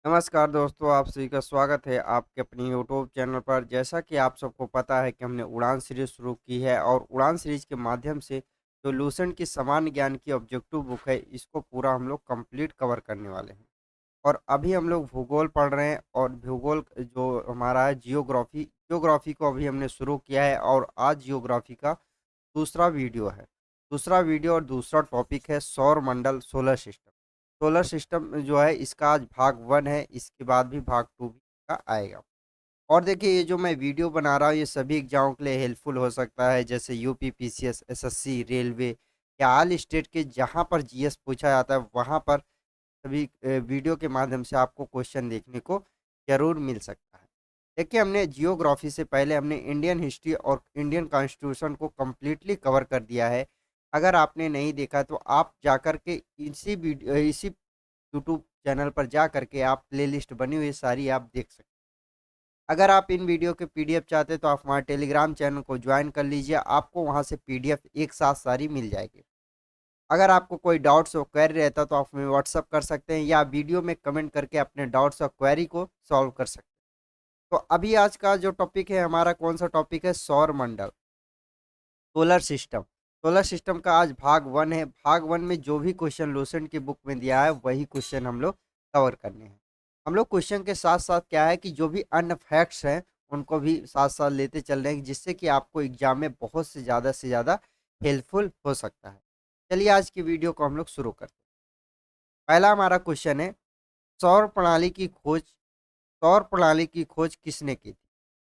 नमस्कार दोस्तों, आप सभी का स्वागत है आपके अपनी यूट्यूब चैनल पर। जैसा कि आप सबको पता है कि हमने उड़ान सीरीज़ शुरू की है और उड़ान सीरीज़ के माध्यम से जो लूसेंट की सामान्य ज्ञान की ऑब्जेक्टिव बुक है, इसको पूरा हम लोग कंप्लीट कवर करने वाले हैं। और अभी हम लोग भूगोल पढ़ रहे हैं और भूगोल जो हमारा है जियोग्राफी जियोग्राफी को अभी हमने शुरू किया है और आज जियोग्राफी का दूसरा वीडियो है। दूसरा वीडियो और दूसरा टॉपिक है सौर मंडल, सोलर सिस्टम। सोलर सिस्टम जो है इसका आज भाग 1 है, इसके बाद भी भाग 2 भी का आएगा। और देखिए, ये जो मैं वीडियो बना रहा हूँ ये सभी एग्जामों के लिए हेल्पफुल हो सकता है, जैसे यूपी, पीसीएस, एसएससी, रेलवे या ऑल स्टेट के जहाँ पर जीएस पूछा जाता है वहाँ पर सभी वीडियो के माध्यम से आपको क्वेश्चन देखने को ज़रूर मिल सकता है। देखिए, हमने जियोग्राफी से पहले हमने इंडियन हिस्ट्री और इंडियन कॉन्स्टिट्यूशन को कम्प्लीटली कवर कर दिया है। अगर आपने नहीं देखा तो आप जाकर के इसी यूट्यूब चैनल पर जा करके आप प्लेलिस्ट बनी हुई सारी आप देख सकते हैं। अगर आप इन वीडियो के पीडीएफ चाहते हैं तो आप हमारे टेलीग्राम चैनल को ज्वाइन कर लीजिए, आपको वहाँ से पीडीएफ एक साथ सारी मिल जाएगी। अगर आपको कोई डाउट्स और क्वेरी रहता तो आप हमें व्हाट्सअप कर सकते हैं या वीडियो में कमेंट करके अपने डाउट्स और क्वेरी को सॉल्व कर सकते हैं। तो अभी आज का जो टॉपिक है हमारा, कौन सा टॉपिक है? सौर मंडल, सोलर सिस्टम। सोलर सिस्टम का आज भाग 1 है। भाग 1 में जो भी क्वेश्चन लूसेंट की बुक में दिया है वही क्वेश्चन हम लोग कवर करने हैं। हम लोग क्वेश्चन के साथ साथ क्या है कि जो भी अन्य फैक्ट्स हैं उनको भी साथ साथ लेते चल रहे हैं, जिससे कि आपको एग्जाम में बहुत से ज़्यादा हेल्पफुल हो सकता है। चलिए आज की वीडियो को हम लोग शुरू करते हैं। पहला हमारा क्वेश्चन है, सौर प्रणाली की खोज सौर प्रणाली की खोज किसने की थी?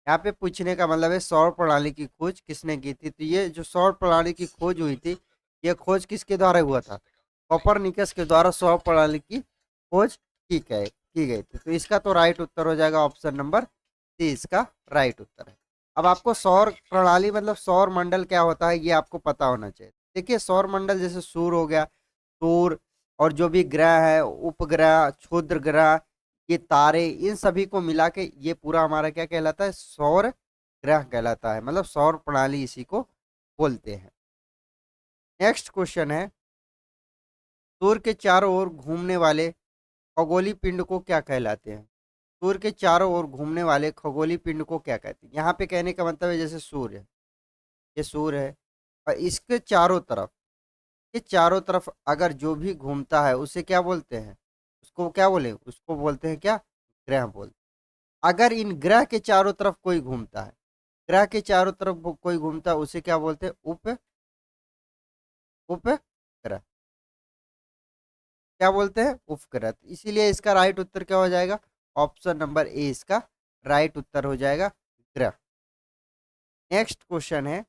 यहाँ पे पूछने का मतलब है सौर प्रणाली की खोज किसने की थी। तो ये जो सौर प्रणाली की खोज हुई थी, ये खोज किसके द्वारा हुआ था? कोपरनिकस के द्वारा सौर प्रणाली की खोज की गई थी। तो इसका तो राइट उत्तर हो जाएगा ऑप्शन नंबर सी, इसका राइट उत्तर है। अब आपको सौर प्रणाली मतलब सौर मंडल क्या होता है ये आपको पता होना चाहिए। देखिए, सौर मंडल जैसे सूर्य हो गया, सूर्य और जो भी ग्रह है, उपग्रह, क्षुद्र ग्रह, ये तारे, इन सभी को मिला के ये पूरा हमारा क्या कहलाता है? सौर ग्रह कहलाता है, मतलब सौर प्रणाली इसी को बोलते हैं। नेक्स्ट क्वेश्चन है, सूर्य के चारों ओर घूमने वाले खगोलीय पिंड को क्या कहलाते हैं? सूर्य के चारों ओर घूमने वाले खगोलीय पिंड को क्या कहते हैं? यहाँ पे कहने का मतलब है जैसे सूर्य है, ये सूर्य है और इसके चारों तरफ, ये चारों तरफ अगर जो भी घूमता है उसे क्या बोलते हैं? उसको क्या बोले? उसको बोलते हैं क्या? ग्रह बोलते हैं। अगर इन ग्रह के चारों तरफ कोई घूमता है, ग्रह के चारों तरफ कोई घूमता है उसे क्या बोलते हैं? उपग्रह। क्या बोलते हैं? उपग्रह। तो इसीलिए इसका राइट उत्तर क्या हो जाएगा? ऑप्शन नंबर ए इसका राइट उत्तर हो जाएगा, ग्रह। नेक्स्ट क्वेश्चन है,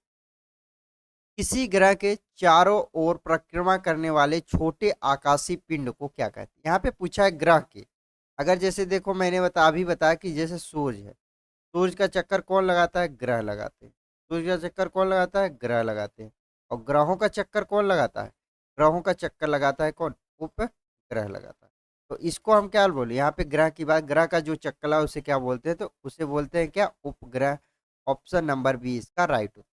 किसी ग्रह के चारों ओर परिक्रमा करने वाले छोटे आकाशीय पिंड को क्या कहते हैं? यहाँ पे पूछा है ग्रह के। अगर जैसे देखो, मैंने अभी बताया कि जैसे सूर्य है, सूर्य का चक्कर कौन लगाता है? ग्रह लगाते हैं। सूर्य का चक्कर कौन लगाता है? ग्रह लगाते हैं। और ग्रहों का चक्कर कौन लगाता है? ग्रहों का चक्कर लगाता है कौन? उपग्रह लगाता है। तो इसको हम क्या बोले? यहाँ पे ग्रह की बात, ग्रह का जो चक्कर है उसे क्या बोलते हैं? तो उसे बोलते हैं क्या? उपग्रह। ऑप्शन नंबर बी इसका राइट उत्तर।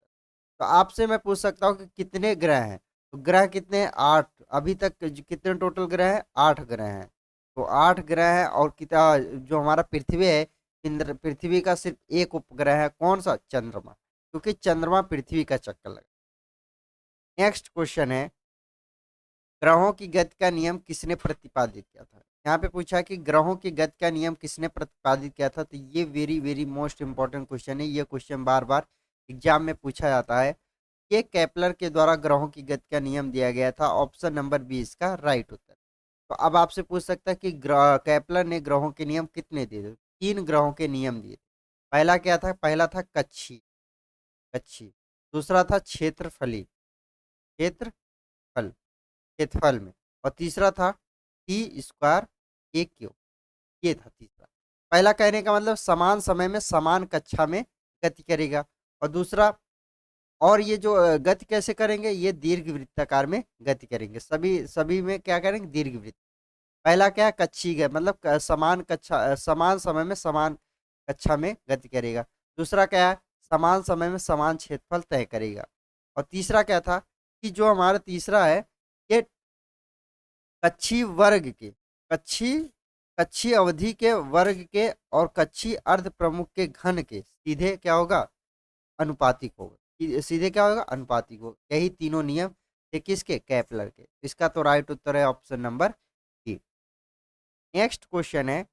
तो आपसे मैं पूछ सकता हूँ कि कितने ग्रह हैं? तो ग्रह कितने हैं? 8। अभी तक कितने टोटल ग्रह हैं? 8 ग्रह हैं। तो 8 ग्रह हैं और कितना जो हमारा पृथ्वी है, इंद्र पृथ्वी का सिर्फ एक उपग्रह है, कौन सा? चंद्रमा, क्योंकि चंद्रमा पृथ्वी का चक्कर लगा। नेक्स्ट क्वेश्चन है, ग्रहों की गति का नियम किसने प्रतिपादित किया था? यहाँ पे पूछा है कि ग्रहों की गति का नियम किसने प्रतिपादित किया था। तो ये very very most important question है। ये क्वेश्चन बार बार एग्जाम में पूछा जाता है। ये केपलर के द्वारा ग्रहों की गति का नियम दिया गया था। ऑप्शन नंबर बी इसका राइट उत्तर। तो अब आपसे पूछ सकता है कि केपलर ने ग्रहों के नियम कितने दिए थे? 3 ग्रहों के नियम दिए थे। पहला क्या था? पहला था कक्षी कक्षी दूसरा था क्षेत्रफल क्षेत्रफल में। और तीसरा था टी स्क्वायर ए क्यू, ये था तीसरा। पहला कहने का मतलब समान समय में समान कक्षा में गति करेगा। और दूसरा, और ये जो गति कैसे करेंगे? ये दीर्घ वृत्ताकार में गति करेंगे। सभी सभी में क्या करेंगे? दीर्घ वृत्त। पहला क्या है? कक्षीय है, मतलब समान कक्षा, समान समय में समान कक्षा में गति करेगा। दूसरा क्या है? समान समय में समान क्षेत्रफल तय करेगा। और तीसरा क्या था कि जो हमारा तीसरा है, ये कक्षीय वर्ग के कक्षीय कक्षीय अवधि के वर्ग के और कक्षीय अर्ध प्रमुख के घन के सीधे क्या होगा, अनुपातिक होगा। सीधे क्या होगा, अनुपातिक होगा। यही तीनों नियम थे किसके, केपलर के। इसका तो राइट उत्तर है option number D. Next question है,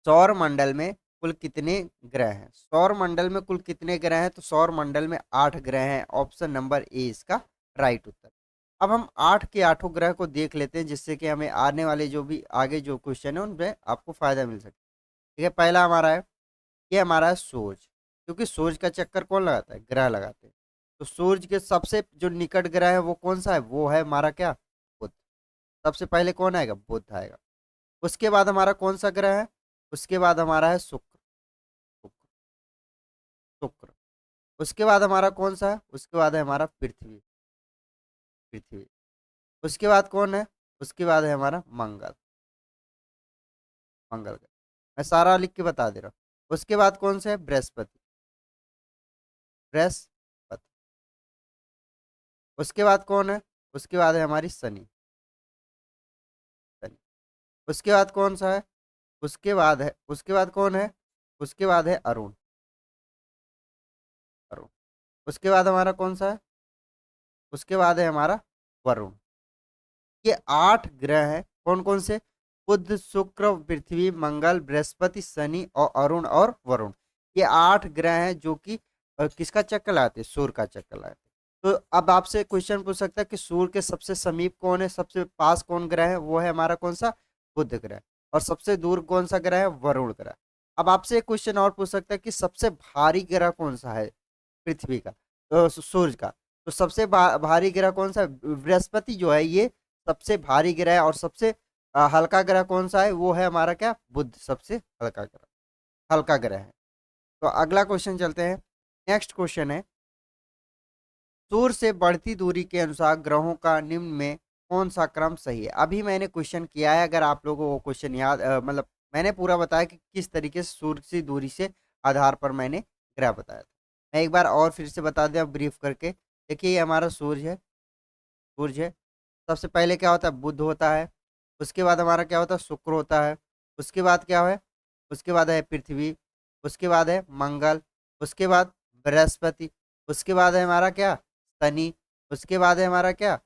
सौर मंडल में कुल कितने ग्रह हैं। सौर मंडल में कुल कितने ग्रह हैं, तो सौर मंडल में 8 ग्रह हैं। ऑप्शन नंबर ए इसका राइट उत्तर। अब हम 8 के 8 ग्रह को देख लेते हैं, जिससे कि हमें आने वाले जो भी आगे जो क्वेश्चन है उनमें आपको फायदा मिल सके। ठीक है, पहला हमारा है, ये हमारा है सूरज। क्योंकि सूरज का चक्कर कौन लगाता है, ग्रह लगाते हैं। तो सूरज के सबसे जो निकट ग्रह है वो कौन सा है, वो है हमारा क्या, बुध। सबसे पहले कौन आएगा, बुध आएगा। उसके बाद हमारा कौन सा ग्रह है, उसके बाद हमारा है शुक्र। शुक्र, शुक्र। उसके बाद हमारा कौन सा है, उसके बाद है हमारा पृथ्वी। पृथ्वी। उसके बाद कौन है, उसके बाद है हमारा मंगल। मंगल ग्रह। मैं सारा लिख के बता दे रहा हूँ। उसके बाद कौन सा है, बृहस्पति। बृहस्पति। उसके बाद कौन है, उसके बाद है हमारी शनि। शनि। उसके बाद कौन सा है, उसके बाद है, उसके बाद कौन है, उसके बाद है अरुण। अरुण। उसके बाद हमारा कौन सा है, उसके बाद है हमारा वरुण। ये 8 ग्रह हैं, कौन कौन से, बुध शुक्र पृथ्वी मंगल बृहस्पति शनि और अरुण और वरुण। ये 8 ग्रह हैं जो कि किसका चक्कर लगाते हैं, सूर्य का चक्कर लगाते हैं। तो अब आपसे क्वेश्चन पूछ सकता है कि सूर्य के सबसे समीप कौन है, सबसे पास कौन ग्रह है, वो है हमारा कौन सा, बुध ग्रह। और सबसे दूर कौन सा ग्रह है, वरुण ग्रह। अब आपसे एक क्वेश्चन और पूछ सकता है कि सबसे भारी ग्रह कौन सा है पृथ्वी का, सूरज का। तो सबसे भारी ग्रह कौन सा है, बृहस्पति जो है ये सबसे भारी ग्रह है। और सबसे हल्का ग्रह कौन सा है, वो है हमारा क्या, बुध सबसे हल्का ग्रह, हल्का ग्रह है। तो अगला क्वेश्चन चलते हैं। नेक्स्ट क्वेश्चन है, सूर्य से बढ़ती दूरी के अनुसार ग्रहों का निम्न में कौन सा क्रम सही है। अभी मैंने क्वेश्चन किया है, अगर आप लोगों को वो क्वेश्चन याद मतलब मैंने पूरा बताया कि किस तरीके से सूर्य की दूरी से आधार पर मैंने ग्रह बताया था। मैं एक बार और फिर से बता दें ब्रीफ करके। देखिए ये हमारा सूर्य है, सूर्य है। सबसे पहले क्या होता है, बुध होता है। उसके बाद हमारा क्या होता है, शुक्र होता है। उसके बाद क्या है, उसके बाद है पृथ्वी। उसके बाद है मंगल। उसके बाद बृहस्पति। उसके बाद है हमारा क्या, शनि। उसके बाद है हमारा क्या,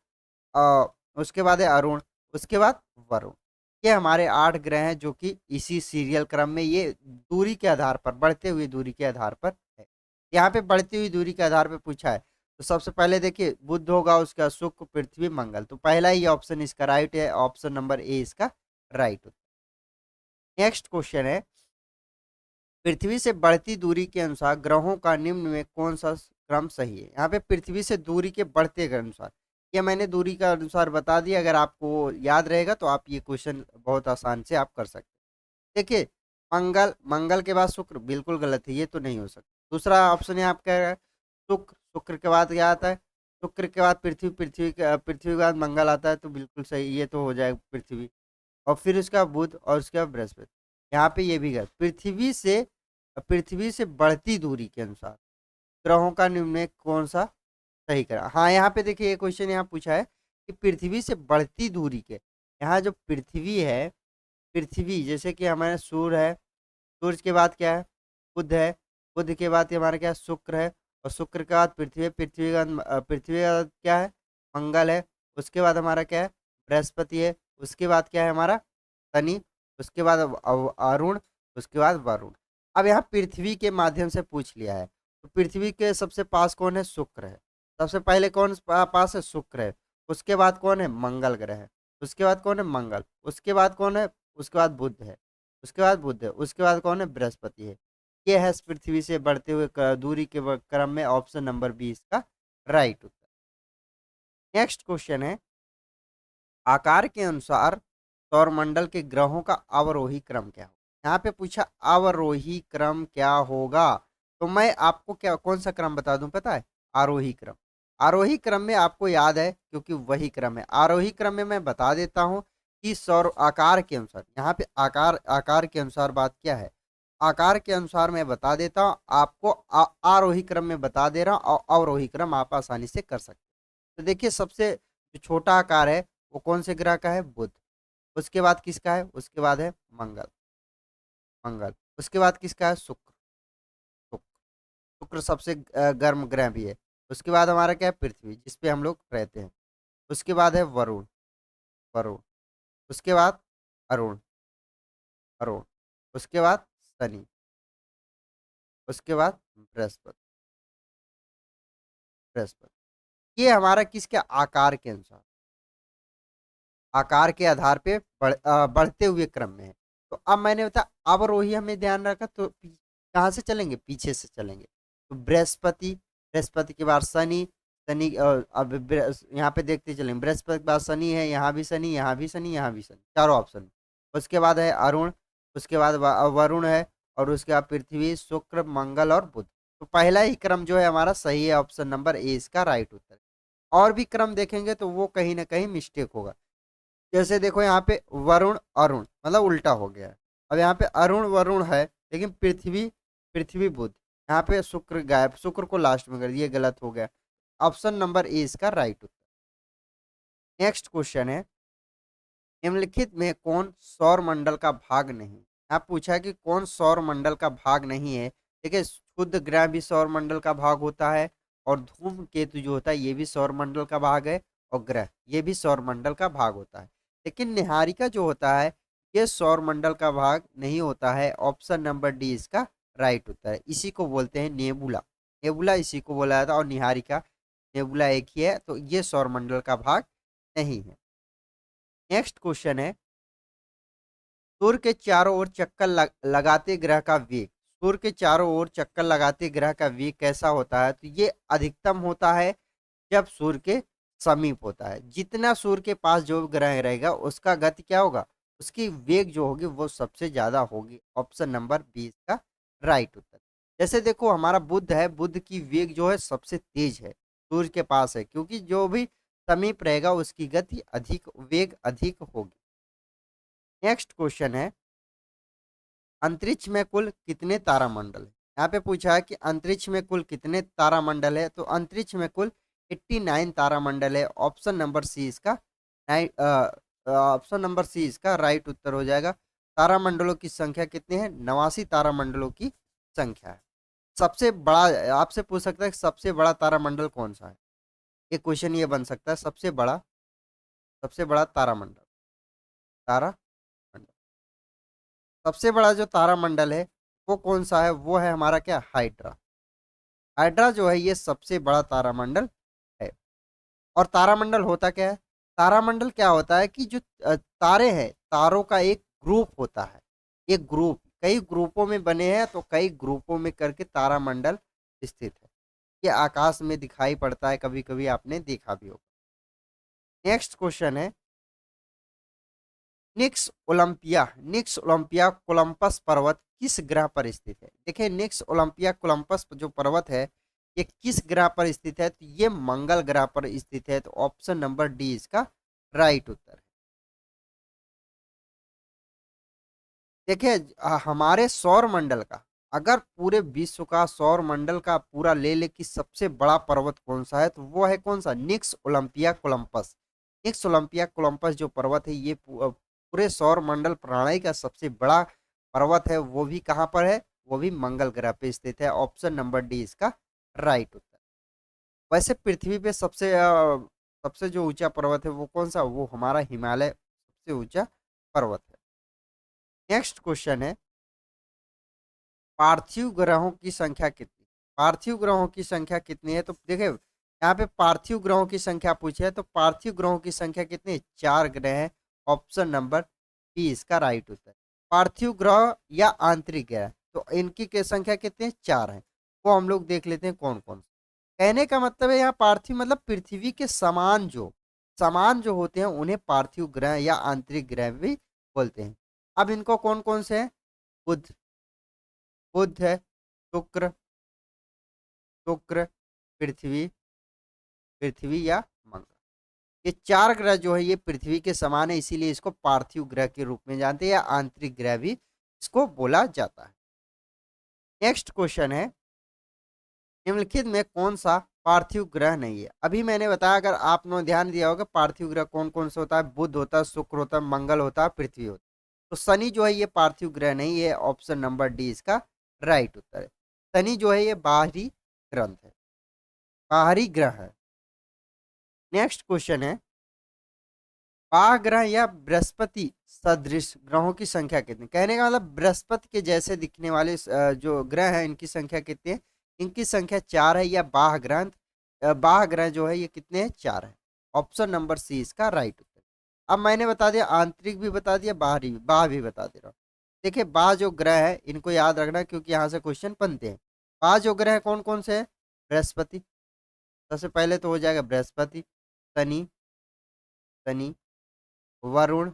उसके बाद है अरुण। उसके बाद वरुण। ये हमारे 8 ग्रह हैं जो कि इसी सीरियल क्रम में ये दूरी के आधार पर, बढ़ते हुए दूरी के आधार पर है। यहाँ पे बढ़ती हुई दूरी के आधार पर पूछा है। तो सबसे पहले देखिए बुध होगा, उसका शुक्र पृथ्वी मंगल। तो पहला ही ऑप्शन इसका राइट है, ऑप्शन नंबर ए इसका राइट उत्तर। नेक्स्ट क्वेश्चन है, पृथ्वी से बढ़ती दूरी के अनुसार ग्रहों का निम्न में कौन सा क्रम सही है। यहाँ पे पृथ्वी से दूरी के बढ़ते के अनुसार, ये मैंने दूरी का अनुसार बता दिया। अगर आपको याद रहेगा तो आप ये क्वेश्चन बहुत आसान से आप कर सकते हैं। देखिए मंगल, मंगल के बाद शुक्र, बिल्कुल गलत है, ये तो नहीं हो सकता। दूसरा ऑप्शन है आप कह रहे हैं शुक्र, शुक्र के बाद क्या आता है, शुक्र के बाद पृथ्वी, पृथ्वी के बाद मंगल आता है। तो बिल्कुल सही, ये तो हो जाएगा पृथ्वी। और फिर उसका बुध और उसका बृहस्पति। यहाँ पे ये भी गलत, पृथ्वी से बढ़ती दूरी के अनुसार ग्रहों का निम्न में कौन सा सही करा। हाँ यहाँ पे देखिए ये क्वेश्चन यहाँ पूछा है कि पृथ्वी से बढ़ती दूरी के, यहाँ जो पृथ्वी है, पृथ्वी जैसे कि हमारे सूर्य है, सूर्य के बाद क्या है, बुध है। बुध के बाद हमारा क्या है, शुक्र है। और शुक्र के बाद पृथ्वी है। पृथ्वी का बाद क्या है, मंगल है। उसके बाद हमारा क्या है, बृहस्पति है। उसके बाद क्या है हमारा, शनि। उसके बाद अरुण। उसके बाद वरुण। अब यहाँ पृथ्वी के माध्यम से पूछ लिया है। तो पृथ्वी के सबसे पास कौन है, शुक्र है। सबसे पहले कौन पास है, शुक्र है। उसके बाद कौन है, मंगल ग्रह है। उसके बाद कौन है, मंगल। उसके बाद कौन है, उसके बाद बुध है। उसके बाद बुध है। उसके बाद कौन है, बृहस्पति है। ये है पृथ्वी से बढ़ते हुए दूरी के क्रम में ऑप्शन नंबर बी इसका राइट उत्तर। नेक्स्ट क्वेश्चन है, आकार के अनुसार सौरमंडल के ग्रहों का अवरोही क्रम क्या होगा। यहाँ पे पूछा अवरोही क्रम क्या होगा। तो मैं आपको क्या कौन सा क्रम बता दूं, पता है, आरोही क्रम। आरोही क्रम में आपको याद है क्योंकि वही क्रम है। आरोही क्रम में मैं बता देता हूं कि सौर आकार के अनुसार, यहाँ पे आकार, आकार के अनुसार बात क्या है, आकार के अनुसार मैं बता देता हूँ आपको। आरोही क्रम में बता दे रहा हूँ और अवरोही क्रम आप आसानी से कर सकते हैं। तो देखिए सबसे जो छोटा आकार है वो कौन से ग्रह का है, बुध। उसके बाद किसका है, उसके बाद है मंगल, मंगल। उसके बाद किसका है, शुक्र, शुक्र, शुक्र सबसे गर्म ग्रह भी है। उसके बाद हमारा क्या है, पृथ्वी, जिस पे हम लोग रहते हैं। उसके बाद है वरुण, वरुण। उसके बाद अरुण, अरुण। उसके बाद शनि। उसके बाद बृहस्पति, बृहस्पति। ये हमारा किसके आकार के अनुसार, आकार के आधार पे बढ़ते हुए क्रम में है। तो अब मैंने बताया अवरोही हमें ध्यान रखा, तो कहाँ से चलेंगे, पीछे से चलेंगे। तो बृहस्पति, बृहस्पति के बाद शनि, शनि अब यहाँ पे देखते चलेंगे, बृहस्पति के बाद शनि है, यहाँ भी शनि, यहाँ भी शनि, यहाँ भी शनि, चारों ऑप्शन। उसके बाद है अरुण, उसके बाद वरुण है, और उसके बाद पृथ्वी, शुक्र, मंगल और बुध। तो पहला ही क्रम जो है हमारा सही है, ऑप्शन नंबर ए इसका राइट उत्तर। और भी क्रम देखेंगे तो वो कहीं ना कहीं मिस्टेक होगा। जैसे देखो यहाँ पे वरुण अरुण मतलब उल्टा हो गया है। अब यहाँ पे अरुण वरुण है, लेकिन पृथ्वी, पृथ्वी बुध, यहाँ पे शुक्र गायब, शुक्र को लास्ट में कर दिया, गलत हो गया। ऑप्शन नंबर ए इसका राइट उत्तर। नेक्स्ट क्वेश्चन है, निम्नलिखित में कौन सौर मंडल का भाग नहीं। आप पूछा है कि कौन सौर मंडल का भाग नहीं है। देखिए, क्षुद्र ग्रह भी सौर मंडल का भाग होता है, और धूमकेतु जो होता है ये भी सौर मंडल का भाग है, और ग्रह ये भी सौर मंडल का भाग होता है। लेकिन निहारिका जो होता है ये सौर मंडल का भाग नहीं होता है। ऑप्शन नंबर डी इसका राइट उत्तर है। इसी को बोलते हैं नेबुला, नेबुला इसी को बोला जाता है, और निहारिका नेबुला एक ही है, तो ये सौर मंडल का भाग नहीं है। नेक्स्ट क्वेश्चन है, सूर्य के चारों ओर चक्कर लगाते ग्रह का वेग, सूर्य के चारों ओर चक्कर लगाते ग्रह का वेग कैसा होता है। तो ये अधिकतम होता है जब सूर्य के समीप होता है। जितना सूर्य के पास जो ग्रह रहेगा उसका गति क्या होगा, उसकी वेग जो होगी वो सबसे ज्यादा होगी। ऑप्शन नंबर 20 का राइट उत्तर। जैसे देखो हमारा बुध है, बुध की वेग जो है सबसे तेज है, सूर्य के पास है, क्योंकि जो भी समीप रहेगा उसकी गति अधिक, वेग अधिक होगी। नेक्स्ट क्वेश्चन है, अंतरिक्ष में कुल कितने तारामंडल है। यहाँ पे पूछा है कि अंतरिक्ष में कुल कितने तारामंडल है। तो अंतरिक्ष में कुल 89 तारामंडल है। ऑप्शन नंबर सी इसका ऑप्शन नंबर सी इसका राइट उत्तर हो जाएगा। तारामंडलों की संख्या कितनी है, 89 तारामंडलों की संख्या है। सबसे बड़ा आपसे पूछ सकता है कि सबसे बड़ा तारामंडल कौन सा है। एक क्वेश्चन ये बन सकता है, सबसे बड़ा तारामंडल, तारा सबसे बड़ा जो तारामंडल है वो कौन सा है, वो है हमारा क्या, हाइड्रा। हाइड्रा जो है ये सबसे बड़ा तारामंडल है। और तारामंडल होता क्या है, तारामंडल क्या होता है कि जो तारे हैं, तारों का एक ग्रुप होता है। एक ग्रुप कई ग्रुपों में बने हैं, तो कई ग्रुपों में करके तारामंडल स्थित है। ये आकाश में दिखाई पड़ता है, कभी कभी आपने देखा भी होगा। नेक्स्ट क्वेश्चन है, निक्स ओलंपिया कोलंपस पर्वत किस ग्रह पर स्थित है। देखिए, निक्स ओलंपिया कोलंपस जो पर्वत है ये किस ग्रह पर स्थित है। तो ये मंगल ग्रह पर स्थित है। तो ऑप्शन नंबर डी इसका राइट उत्तर है। देखिए, हमारे सौर मंडल का, अगर पूरे विश्व का सौर मंडल का पूरा ले ले कि सबसे बड़ा पर्वत कौन सा है, तो वो है कौन सा, निक्स ओलंपिया कोलंपस। निक्स ओलंपिया कोलंपस जो पर्वत है ये पूरे सौर मंडल प्रणाली का सबसे बड़ा पर्वत है। वो भी कहाँ पर है, वो भी मंगल ग्रह पे स्थित है। ऑप्शन नंबर डी इसका राइट उत्तर। वैसे पृथ्वी पे सबसे जो ऊंचा पर्वत है वो कौन सा, वो हमारा हिमालय सबसे ऊंचा पर्वत है। नेक्स्ट क्वेश्चन है, पार्थिव ग्रहों की संख्या कितनी, पार्थिव ग्रहों की संख्या कितनी है। तो देखिए यहाँ पे पार्थिव ग्रहों की संख्या पूछी है, तो पार्थिव ग्रहों की संख्या कितनी है, 4 ग्रह है। ऑप्शन नंबर बी इसका राइट उत्तर। पार्थिव ग्रह या आंतरिक ग्रह, तो इनकी के संख्या कितनी है, 4 है। वो हम लोग देख लेते हैं कौन कौन से। कहने का मतलब है यहाँ पार्थिव मतलब पृथ्वी के समान जो होते हैं उन्हें पार्थिव ग्रह या आंतरिक ग्रह भी बोलते हैं। अब इनको कौन कौन से हैं, बुध, बुध है, शुक्र, शुक्र, पृथ्वी, पृथ्वी या मंगल। ये 4 ग्रह जो है ये पृथ्वी के समान है, इसीलिए इसको पार्थिव ग्रह के रूप में जानते हैं, या आंतरिक ग्रह भी इसको बोला जाता है। नेक्स्ट क्वेश्चन है, निम्नलिखित में कौन सा पार्थिव ग्रह नहीं है। अभी मैंने बताया, अगर आपने ध्यान दिया होगा, पार्थिव ग्रह कौन कौन से होता है, बुध होता है, शुक्र होता है, मंगल होता है, पृथ्वी होता है। तो शनि जो है ये पार्थिव ग्रह नहीं है, ऑप्शन नंबर डी इसका राइट उत्तर है। शनि जो है ये बाहरी ग्रंथ है, बाहरी ग्रह है। नेक्स्ट क्वेश्चन है, बाह ग्रह या बृहस्पति सदृश ग्रहों की संख्या कितनी। कहने का मतलब बृहस्पति के जैसे दिखने वाले जो ग्रह हैं इनकी संख्या कितनी है। इनकी संख्या 4 है। या बाह ग्रह जो है ये कितने हैं, 4 है। ऑप्शन नंबर सी इसका राइट उत्तर। अब मैंने बता दिया, आंतरिक भी बता दिया, बाहरी भी, बाह भी बता दे रहा हूँ। देखिए बाह जो ग्रह है इनको याद रखना, क्योंकि यहाँ से क्वेश्चन बनते हैं। बाह जो ग्रह है कौन कौन से है, बृहस्पति, सबसे पहले तो हो जाएगा बृहस्पति, शनि, शनि, वरुण,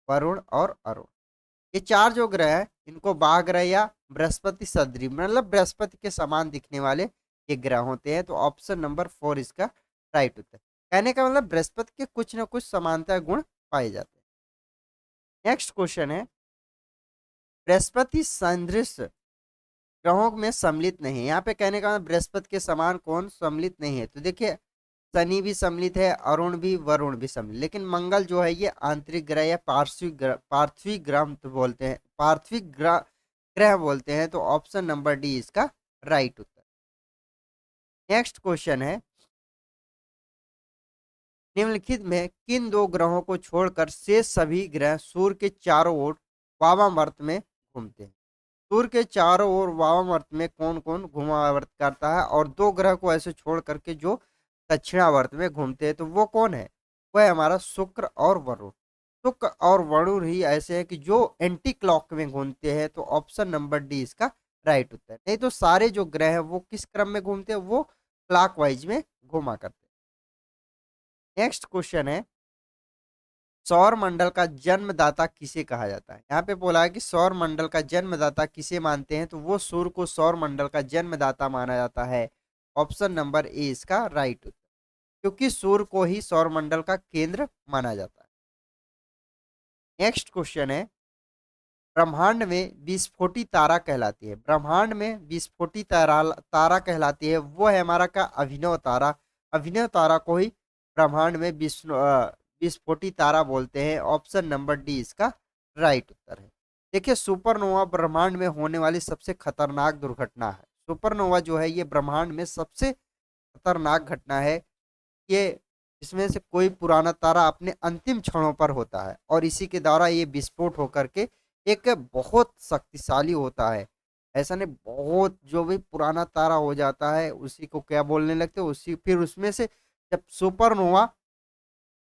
वरुण और अरुण। ये 4 जो ग्रह है इनको बाह ग्रह या बृहस्पति सदृश, मतलब बृहस्पति के समान दिखने वाले ये ग्रह होते हैं। तो ऑप्शन नंबर 4 इसका राइट उत्तर। कहने का मतलब बृहस्पति के कुछ ना कुछ समानता गुण पाए जाते हैं। नेक्स्ट क्वेश्चन है, बृहस्पति सदृश ग्रहों में सम्मिलित नहीं है। यहाँ पे कहने का मतलब बृहस्पति के समान कौन सम्मिलित नहीं है। तो देखिए शनि भी सम्मिलित है, अरुण भी, वरुण भी सम्मिलित, लेकिन मंगल जो है ये आंतरिक ग्रह या पार्थिव ग्रह तो बोलते हैं, पार्थिव ग्रह बोलते हैं। तो ऑप्शन नंबर डी इसका राइट उत्तर। नेक्स्ट क्वेश्चन है, निम्नलिखित में किन 2 ग्रहों को छोड़कर शेष सभी ग्रह सूर्य के चारों ओर वामावर्त में घूमते हैं। सूर्य के चारों ओर वामावर्त में कौन कौन घुमावर्त करता है, और 2 ग्रह को ऐसे छोड़ करके जो दक्षिणावर्त में घूमते हैं, तो वो कौन है, वह है हमारा शुक्र और वरुण। शुक्र और वरुण ही ऐसे हैं कि जो एंटी क्लॉक में घूमते हैं। तो ऑप्शन नंबर डी इसका राइट उत्तर। नहीं तो सारे जो ग्रह हैं वो किस क्रम में घूमते हैं, वो क्लॉकवाइज में घूमा करते हैं। नेक्स्ट क्वेश्चन है, सौर मंडल का जन्मदाता किसे कहा जाता है। यहाँ पे बोला है कि सौर मंडल का जन्मदाता किसे मानते हैं, तो वो सूर्य को सौर मंडल का जन्मदाता माना जाता है। ऑप्शन नंबर ए इसका राइट उत्तर, क्योंकि सूर्य को ही सौर मंडल का केंद्र माना जाता है। नेक्स्ट क्वेश्चन है, ब्रह्मांड में विस्फोटी तारा कहलाती है, ब्रह्मांड में विस्फोटी तारा कहलाती है, वो है हमारा का अभिनव तारा। अभिनव तारा को ही ब्रह्मांड में विस्फोटी तारा बोलते हैं। ऑप्शन नंबर डी इसका राइट उत्तर है। देखिए सुपरनोवा ब्रह्मांड में होने वाली सबसे खतरनाक दुर्घटना है। सुपरनोवा जो है ये ब्रह्मांड में सबसे खतरनाक घटना है। ये इसमें से कोई पुराना तारा अपने अंतिम क्षणों पर होता है, और इसी के द्वारा ये विस्फोट होकर के एक बहुत शक्तिशाली होता है। ऐसा नहीं, बहुत जो भी पुराना तारा हो जाता है उसी को क्या बोलने लगते हैं, उसी फिर उसमें से जब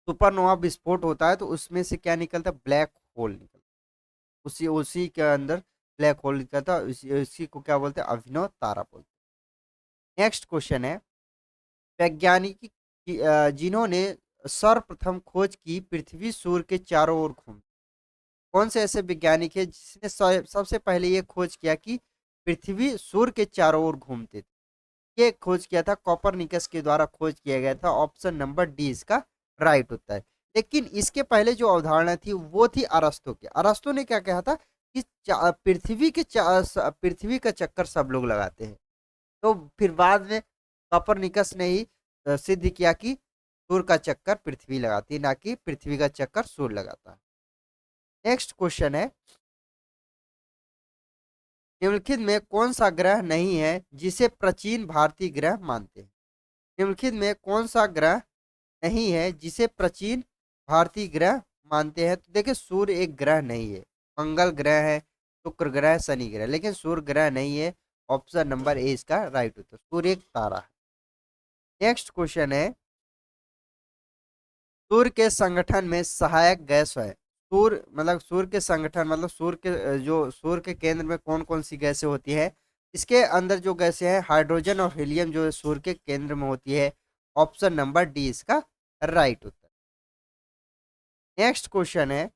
सुपरनोवा विस्फोट होता है तो उसमें से क्या निकलता है, ब्लैक होल निकलता है। उसी उसी के अंदर ब्लैक होल निकलता है, उसी को क्या बोलते हैं, अभिनव तारा बोलते हैं। नेक्स्ट क्वेश्चन है, वैज्ञानिक जिन्होंने सर्वप्रथम खोज की पृथ्वी सूर्य के चारों ओर घूम, कौन से ऐसे वैज्ञानिक है जिसने सबसे पहले ये खोज किया कि पृथ्वी सूर्य के चारों ओर घूमते थे। ये खोज किया था कॉपरनिकस के द्वारा खोज किया गया था। ऑप्शन नंबर डी इसका राइट होता है। लेकिन इसके पहले जो अवधारणा थी वो थी अरस्तु की। अरस्तु ने क्या कहा था कि पृथ्वी का चक्कर सब लोग लगाते हैं। तो फिर बाद में कॉपरनिकस ने ही सिद्ध किया कि सूर्य का चक्कर पृथ्वी लगाती है, ना कि पृथ्वी का चक्कर सूर्य लगाता है। नेक्स्ट क्वेश्चन है, निम्नलिखित में कौन सा ग्रह नहीं है जिसे प्राचीन भारतीय ग्रह मानते हैं। निम्नलिखित में कौन सा ग्रह नहीं है जिसे प्राचीन भारतीय ग्रह मानते हैं। तो देखिए सूर्य एक ग्रह नहीं है, मंगल ग्रह है, शुक्र ग्रह, शनि ग्रह, लेकिन सूर्य ग्रह नहीं है। ऑप्शन नंबर ए इसका राइट उत्तर, सूर्य एक तारा है। नेक्स्ट क्वेश्चन है, सूर्य के संगठन में सहायक गैस है। सूर्य के संगठन मतलब सूर्य के जो सूर्य के केंद्र में कौन कौन सी गैसें होती है। इसके अंदर जो गैसें हैं हाइड्रोजन और हीलियम जो सूर्य के केंद्र में होती है। ऑप्शन नंबर डी इसका राइट उत्तर। नेक्स्ट क्वेश्चन है,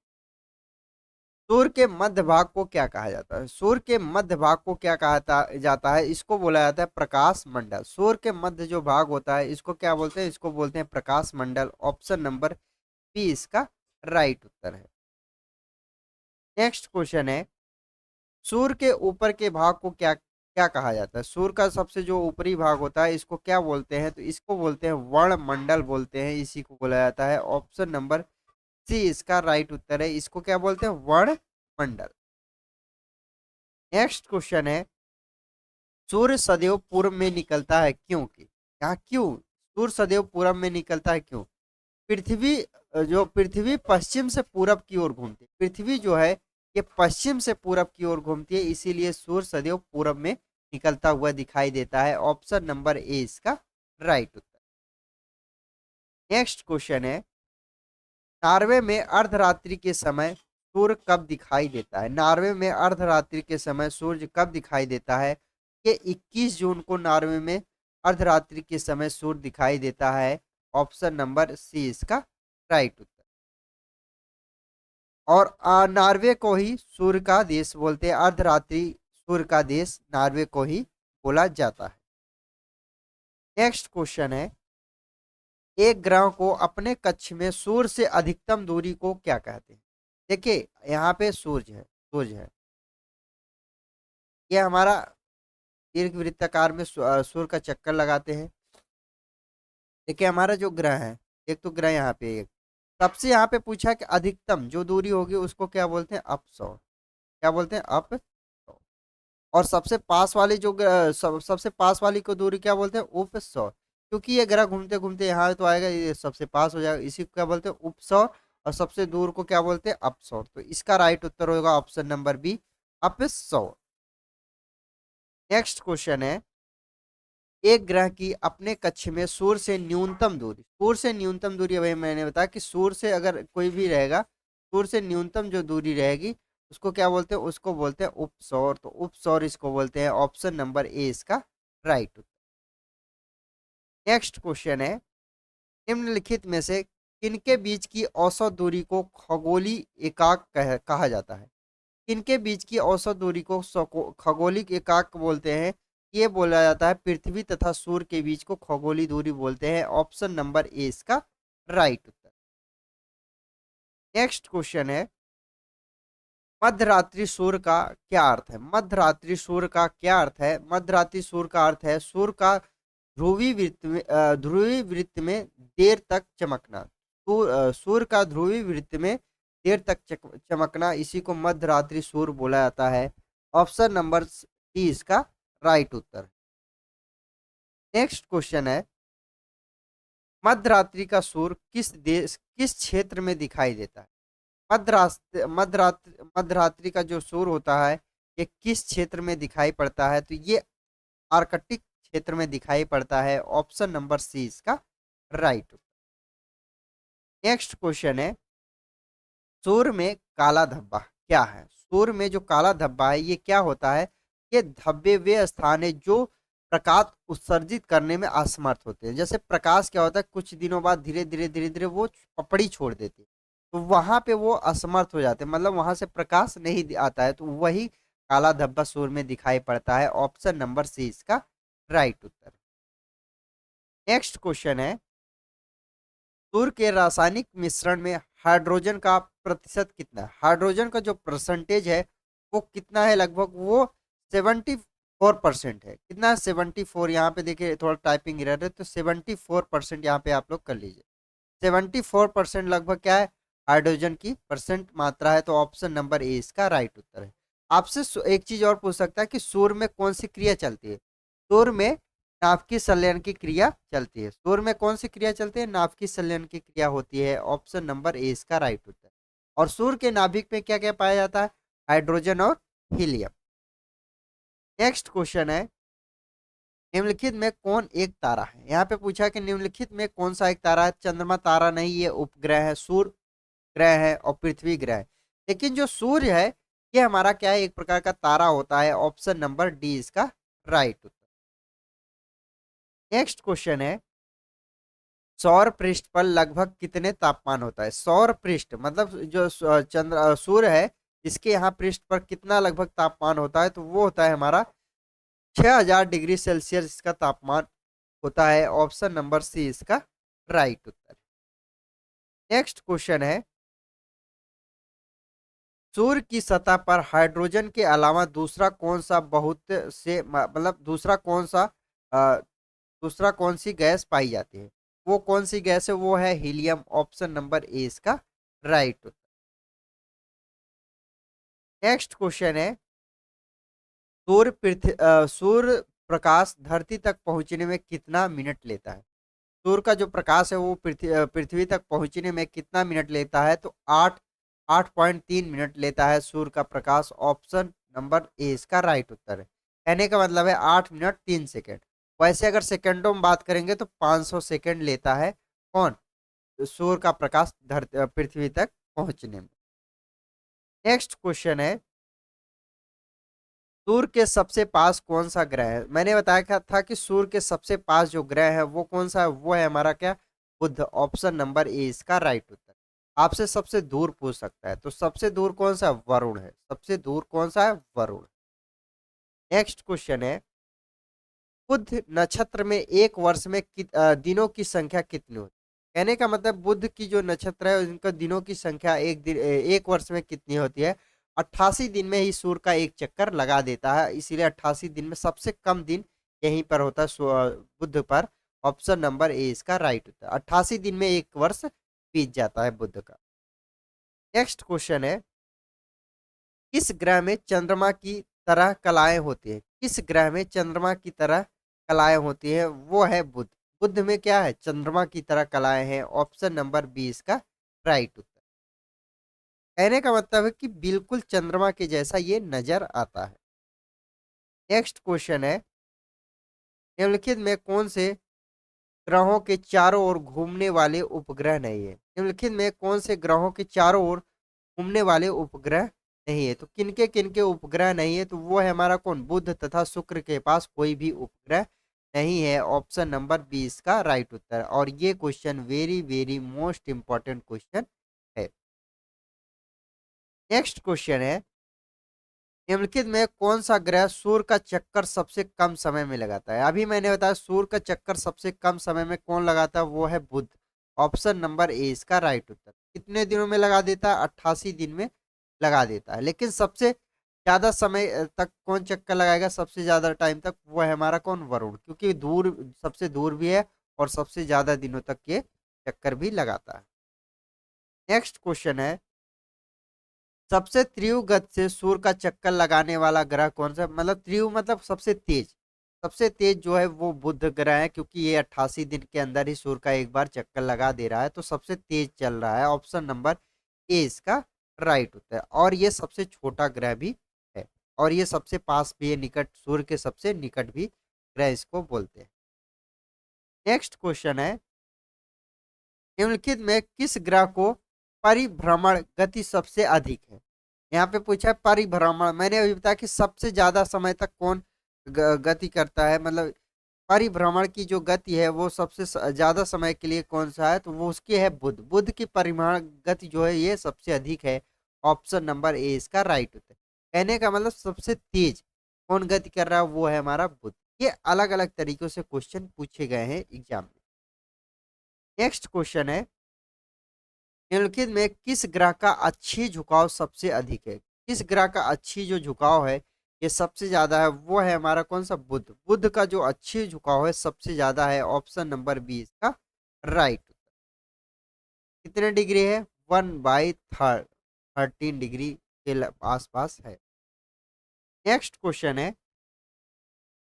सूर्य के मध्य भाग को क्या कहा जाता है। सूर्य के मध्य भाग को क्या कहा जाता है, इसको बोला जाता है प्रकाश मंडल। सूर्य के मध्य जो भाग होता है इसको क्या बोलते हैं, इसको बोलते हैं प्रकाश मंडल। ऑप्शन नंबर बी इसका राइट उत्तर है। नेक्स्ट क्वेश्चन है, सूर्य के ऊपर के भाग को क्या क्या कहा जाता है? सूर्य का सबसे जो ऊपरी भाग होता है इसको क्या बोलते हैं? तो इसको बोलते हैं वर्णमंडल बोलते हैं, इसी को बोला जाता है। ऑप्शन नंबर सी इसका राइट उत्तर है। इसको क्या बोलते हैं? वर्णमंडल। नेक्स्ट क्वेश्चन है, सूर्य सदैव पूर्व में निकलता है क्योंकि? यहाँ क्यों सूर्य सदैव पूर्व में निकलता है क्यों? पृथ्वी जो पृथ्वी पश्चिम से पूरब की ओर घूमती है, पृथ्वी जो है ये पश्चिम से पूरब की ओर घूमती है, इसीलिए सूर्य सदैव पूरब में निकलता हुआ दिखाई देता है। ऑप्शन नंबर ए इसका राइट उत्तर। नेक्स्ट क्वेश्चन है, नॉर्वे में अर्धरात्रि के समय सूर्य कब दिखाई देता है? नॉर्वे में अर्धरात्रि के समय सूर्य कब दिखाई देता है? ये 21 जून को नॉर्वे में अर्धरात्रि के समय सूर्य दिखाई देता है। ऑप्शन नंबर सी इसका राइट उत्तर। और नॉर्वे को ही सूर्य का देश बोलते हैं, अर्धरात्रि सूर्य का देश नॉर्वे को ही बोला जाता है। नेक्स्ट क्वेश्चन है, एक ग्रह को अपने कक्ष में सूर्य से अधिकतम दूरी को क्या कहते हैं? देखिए यहाँ पे सूर्य है, ये हमारा दीर्घ वृत्ताकार में सूर्य का चक्कर लगाते हैं। देखिए हमारा जो ग्रह है, एक तो ग्रह यहाँ पे एक सबसे यहाँ पे पूछा कि अधिकतम जो दूरी होगी उसको क्या बोलते हैं? अपसौर। क्या बोलते हैं? अप। और सबसे पास वाली जो सबसे पास वाली को दूरी क्या बोलते हैं? उपसौर। क्योंकि ये ग्रह घूमते घूमते यहाँ तो आएगा, ये सबसे पास हो जाएगा, इसी को क्या बोलते हैं? उपसौर। और सबसे दूर को क्या बोलते हैं? अपसौर। तो इसका राइट उत्तर होगा ऑप्शन नंबर बी, अपसौर। नेक्स्ट क्वेश्चन है, एक ग्रह की अपने कक्ष में सूर्य से न्यूनतम दूरी, सूर्य से न्यूनतम दूरी, वही मैंने बताया कि सूर्य से अगर कोई भी रहेगा, सूर्य से न्यूनतम जो दूरी रहेगी उसको क्या बोलते हैं? उसको बोलते हैं उपसौर। तो उपसौर इसको बोलते हैं। ऑप्शन नंबर ए इसका राइट उत्तर। नेक्स्ट क्वेश्चन है, निम्नलिखित में से किनके बीच की औसत दूरी को खगोलीय एकाक कहा जाता है? किनके बीच की औसत दूरी को खगोलिक एकाक बोलते हैं? ये बोला जाता है पृथ्वी तथा सूर्य के बीच को खगोलीय दूरी बोलते हैं। ऑप्शन नंबर ए इसका राइट उत्तर। नेक्स्ट क्वेश्चन है, मध्यरात्रि सूर्य का क्या अर्थ है? मध्यरात्रि सूर्य का क्या अर्थ है? मध्यरात्रि सूर्य का अर्थ है सूर्य का ध्रुवी वृत्त में देर तक चमकना। सूर्य का ध्रुवी वृत्त में देर तक चमकना, इसी को मध्यरात्रि सूर्य बोला जाता है। ऑप्शन नंबर सी इसका राइट उत्तर। नेक्स्ट क्वेश्चन है, मध्यरात्रि का सूर्य किस क्षेत्र में दिखाई देता है? मध्यरात्रि का जो सूर्य होता है ये किस क्षेत्र में दिखाई पड़ता है? तो ये आर्कटिक क्षेत्र में दिखाई पड़ता है। ऑप्शन नंबर सी इसका राइट उत्तर। नेक्स्ट क्वेश्चन है, सूर्य में काला धब्बा क्या है? सूर्य में जो काला धब्बा है ये क्या होता है? ये धब्बे वे स्थान है जो प्रकाश उत्सर्जित करने में असमर्थ होते हैं। जैसे प्रकाश क्या होता है, कुछ दिनों बाद धीरे धीरे वो पपड़ी छोड़ देते हैं, तो वहां पे वो असमर्थ हो जाते हैं, मतलब वहां से प्रकाश नहीं आता है, तो वही काला धब्बा सूर्य में दिखाई पड़ता है। ऑप्शन नंबर सी इसका राइट उत्तर। नेक्स्ट क्वेश्चन है, सूर्य के रासायनिक मिश्रण में हाइड्रोजन का प्रतिशत कितना है? हाइड्रोजन का जो परसेंटेज है वो कितना है? लगभग वो 74% है। कितना है? 74। यहाँ पे देखिए थोड़ा टाइपिंग एरर है, तो 74% यहाँ पे आप लोग कर लीजिए। 74% लगभग क्या है? हाइड्रोजन की परसेंट मात्रा है। तो ऑप्शन नंबर ए इसका राइट उत्तर है। आपसे एक चीज और पूछ सकता है कि सूर्य में कौन सी क्रिया चलती है? सूर्य में नाभिकीय संलयन की क्रिया चलती है। सूर्य में कौन सी क्रिया चलती है? नाभिकीय संलयन की क्रिया होती है। ऑप्शन नंबर ए इसका राइट उत्तर। और सूर्य के नाभिक में क्या क्या पाया जाता है? हाइड्रोजन और हीलियम। नेक्स्ट क्वेश्चन है, निम्नलिखित में कौन एक तारा है? यहाँ पे पूछा कि निम्नलिखित में कौन सा एक तारा है? चंद्रमा तारा नहीं, ये उपग्रह है, सूर्य ग्रह है और पृथ्वी ग्रह है। लेकिन जो सूर्य है ये हमारा क्या है? एक प्रकार का तारा होता है। ऑप्शन नंबर डी इसका राइट उत्तर। नेक्स्ट क्वेश्चन है, सौर पृष्ठ पर लगभग कितने तापमान होता है? सौर पृष्ठ मतलब जो सूर्य है इसके यहाँ पृष्ठ पर कितना लगभग तापमान होता है? तो वो होता है हमारा 6000 डिग्री सेल्सियस इसका तापमान होता है। ऑप्शन नंबर सी इसका राइट उत्तर। नेक्स्ट क्वेश्चन है, सूर्य की सतह पर हाइड्रोजन के अलावा दूसरा कौन सा बहुत से मतलब अ, दूसरा कौन सी गैस पाई जाती है? वो कौन सी गैस है? वो है हीलियम। ऑप्शन नंबर ए इसका राइट। नेक्स्ट क्वेश्चन है, सूर्य प्रकाश धरती तक पहुंचने में कितना मिनट लेता है? सूर्य का जो प्रकाश है वो पृथ्वी तक पहुंचने में कितना मिनट लेता है? तो 8.3 मिनट लेता है सूर्य का प्रकाश। ऑप्शन नंबर ए इसका राइट उत्तर है। कहने का मतलब है 8 मिनट 3 सेकेंड। वैसे अगर सेकेंडों में बात करेंगे तो 500 सेकेंड लेता है कौन? सूर्य का प्रकाश पृथ्वी तक पहुंचने में। नेक्स्ट क्वेश्चन है, सूर्य के सबसे पास कौन सा ग्रह है? मैंने बताया था कि सूर्य के सबसे पास जो ग्रह है वो कौन सा है? वो है हमारा क्या? बुध। ऑप्शन नंबर ए इसका राइट उत्तर। आपसे सबसे दूर पूछ सकता है, तो सबसे दूर कौन सा? वरुण है। सबसे दूर कौन सा है? वरुण। नेक्स्ट क्वेश्चन है, बुध नक्षत्र में एक वर्ष में दिनों की संख्या कितनी होती है? कहने का मतलब बुध की जो नक्षत्र है उनका दिनों की संख्या एक वर्ष में कितनी होती है? 88 दिन में ही सूर्य का एक चक्कर लगा देता है, इसीलिए 88 दिन में सबसे कम दिन यहीं पर होता है बुध पर। ऑप्शन नंबर ए इसका राइट होता है। 88 दिन में एक वर्ष बीत जाता है बुध का। नेक्स्ट क्वेश्चन है, किस ग्रह में चंद्रमा की तरह कलाएं होती है? किस ग्रह में चंद्रमा की तरह कलाएं होती है? वो है बुध। बुध में क्या है? चंद्रमा की तरह कलाएं हैं। ऑप्शन नंबर बी इसका राइट उत्तर। कहने का मतलब है कि बिल्कुल चंद्रमा के जैसा ये नजर आता है। नेक्स्ट क्वेश्चन है, निम्नलिखित में कौन से ग्रहों के चारों ओर घूमने वाले उपग्रह नहीं है? निम्नलिखित में कौन से ग्रहों के चारों ओर घूमने वाले उपग्रह नहीं है? तो किनके किनके उपग्रह नहीं है? तो वो है हमारा कौन? बुध तथा शुक्र के पास कोई भी उपग्रह नहीं है। ऑप्शन नंबर बी इसका राइट उत्तर। और ये question very very most important question है। नेक्स्ट क्वेश्चन है, निम्नलिखित में कौन सा ग्रह सूर्य का चक्कर सबसे कम समय में लगाता है? अभी मैंने बताया सूर्य का चक्कर सबसे कम समय में कौन लगाता है? वो है बुध। ऑप्शन नंबर ए इसका राइट उत्तर। कितने दिनों में लगा देता है? 88 दिन में लगा देता है। लेकिन सबसे ज्यादा समय तक कौन चक्कर लगाएगा? सबसे ज्यादा टाइम तक वो है हमारा कौन? वरुण, क्योंकि दूर, सबसे दूर भी है और सबसे ज्यादा दिनों तक ये चक्कर भी लगाता है। नेक्स्ट क्वेश्चन है, सबसे तीव्र गति से सूर्य का चक्कर लगाने वाला ग्रह कौन सा? मतलब तीव्र मतलब सबसे तेज। सबसे तेज जो है वो बुध ग्रह है, क्योंकि ये 88 दिन के अंदर ही सूर्य का एक बार चक्कर लगा दे रहा है, तो सबसे तेज चल रहा है। ऑप्शन नंबर ए इसका राइट होता है। और ये सबसे छोटा ग्रह भी है, और ये सबसे पास भी है, निकट, सूर्य के सबसे निकट भी ग्रह इसको बोलते हैं। नेक्स्ट क्वेश्चन है, निम्नलिखित में किस ग्रह को परिभ्रमण गति सबसे अधिक है? यहाँ पे पूछा है परिभ्रमण। मैंने अभी बताया कि सबसे ज्यादा समय तक कौन गति करता है, मतलब परिभ्रमण की जो गति है वो सबसे ज्यादा समय के लिए कौन सा है? तो वो उसकी है बुध। बुध की परिभ्रमण गति जो है ये सबसे अधिक है। ऑप्शन नंबर ए इसका राइट होता है। कहने का मतलब सबसे तेज कौन गति कर रहा है? वो है हमारा बुध। ये अलग अलग तरीकों से क्वेश्चन पूछे गए हैं एग्जाम में। नेक्स्ट क्वेश्चन है, निम्नलिखित में किस ग्रह का अच्छी झुकाव सबसे अधिक है? किस ग्रह का अच्छी जो झुकाव है ये सबसे ज्यादा है? वो है हमारा कौन सा? बुध। बुध का जो अच्छी झुकाव है सबसे ज्यादा है। ऑप्शन नंबर बी इसका राइट। कितने डिग्री है? 1/13 के आसपास है। नेक्स्ट क्वेश्चन है,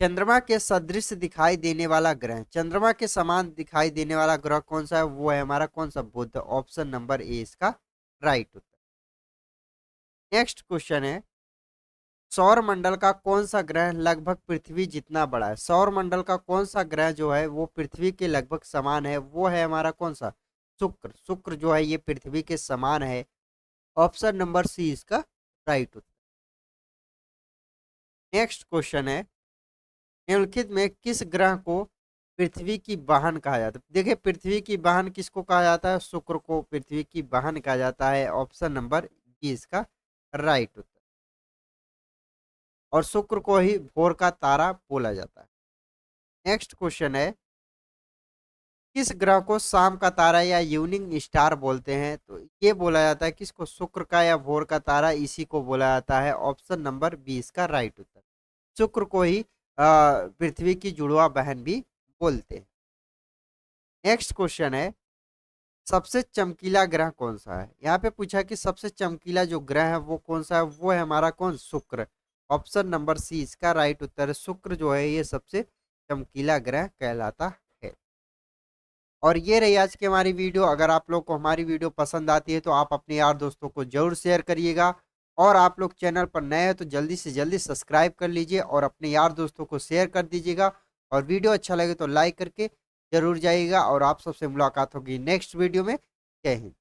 चंद्रमा के सदृश दिखाई देने वाला ग्रह, चंद्रमा के समान दिखाई देने वाला ग्रह कौन सा है? वो है हमारा कौन सा? बुध। ऑप्शन नंबर ए इसका राइट उत्तर। नेक्स्ट क्वेश्चन है, सौर मंडल का कौन सा ग्रह लगभग पृथ्वी जितना बड़ा है? सौर मंडल का कौन सा ग्रह जो है वो पृथ्वी के लगभग समान है? वो है हमारा कौन सा? शुक्र। शुक्र जो है ये पृथ्वी के समान है। ऑप्शन नंबर सी इसका राइट उत्तर। नेक्स्ट क्वेश्चन है, निम्नलिखित में किस ग्रह को पृथ्वी की बहन कहा जाता है? देखिए, पृथ्वी की बहन किसको कहा जाता है? शुक्र को पृथ्वी की बहन कहा जाता है। ऑप्शन नंबर बी इसका राइट उत्तर। और शुक्र को ही भोर का तारा बोला जाता है। नेक्स्ट क्वेश्चन है, किस ग्रह को शाम का तारा या इवनिंग स्टार बोलते हैं? तो ये बोला जाता है किसको? शुक्र का या भोर का तारा, इसी को बोला जाता है ऑप्शन नंबर 20 का राइट उत्तर। शुक्र को ही पृथ्वी की जुड़वा बहन भी बोलते हैं। नेक्स्ट क्वेश्चन है, सबसे चमकीला ग्रह कौन सा है? यहाँ पे पूछा कि सबसे चमकीला जो ग्रह है वो कौन सा है? वो है हमारा कौन? शुक्र। ऑप्शन नंबर सी इसका राइट उत्तर है। शुक्र जो है ये सबसे चमकीला ग्रह कहलाता है। और ये रही आज की हमारी वीडियो। अगर आप लोग को हमारी वीडियो पसंद आती है तो आप अपने यार दोस्तों को जरूर शेयर करिएगा। और आप लोग चैनल पर नए हैं तो जल्दी से जल्दी सब्सक्राइब कर लीजिए और अपने यार दोस्तों को शेयर कर दीजिएगा। और वीडियो अच्छा लगे तो लाइक करके जरूर जाइएगा। और आप सबसे मुलाकात होगी नेक्स्ट वीडियो में। जय हिंद।